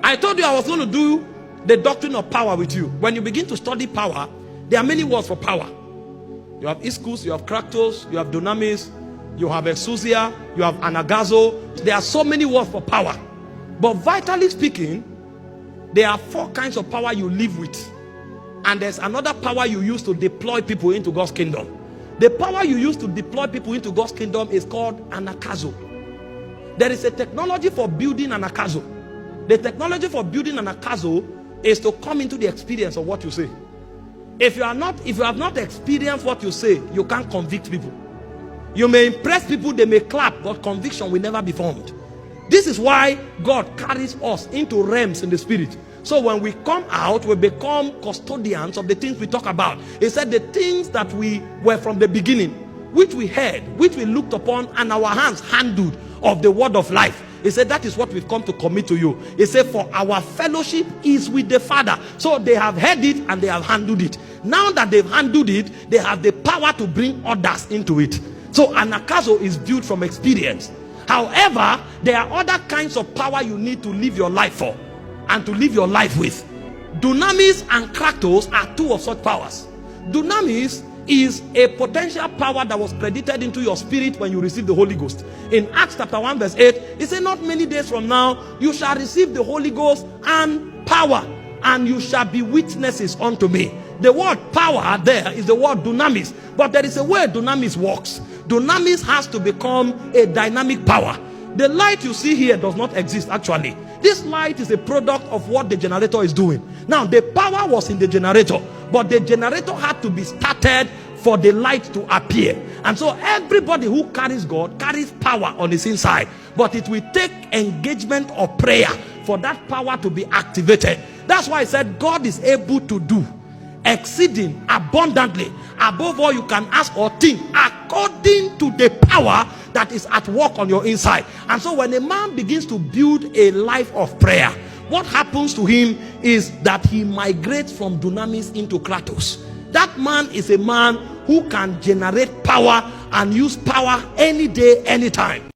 I told you I was going to do the doctrine of power with you. When you begin to study power, there are many words for power. You have ischus, you have kratos, you have dunamis, you have exousia, you have anagazo. There are so many words for power. But vitally speaking, there are 4 kinds of power you live with. And there's another power you use to deploy people into God's kingdom. The power you use to deploy people into God's kingdom is called anakazo. There is a technology for building anakazo. The technology for building anakazo is to come into the experience of what you say. If you have not experienced what you say, you can't convict people. You may impress people, they may clap, but conviction will never be formed. This is why God carries us into realms in the spirit. So when we come out, we become custodians of the things we talk about. He said the things that we were from the beginning, which we heard, which we looked upon, and our hands handled of the word of life. He said that is what we've come to commit to you. He said for our fellowship is with the Father. So they have heard it and they have handled it. Now that they've handled it, they have the power to bring others into it. So anakazo is built from experience. However, there are other kinds of power you need to live your life for and to live your life with. Dunamis and kratos are 2 of such powers. Dunamis is a potential power that was credited into your spirit when you receive the Holy Ghost. In Acts chapter 1 verse 8, it said, not many days from now, you shall receive the Holy Ghost and power, and you shall be witnesses unto me. The word power there is the word dunamis, but there is a way dunamis works. Dunamis has to become a dynamic power. The light you see here does not exist actually. This light is a product of what the generator is doing. Now the power was in the generator, but the generator had to be started for the light to appear. And so everybody who carries God carries power on his inside, but it will take engagement of prayer for that power to be activated. That's why I said God is able to do exceeding abundantly above all you can ask or think, according to the power that is at work on your inside. And so when a man begins to build a life of prayer, what happens to him is that he migrates from dunamis into kratos. That man is a man who can generate power and use power any day, anytime.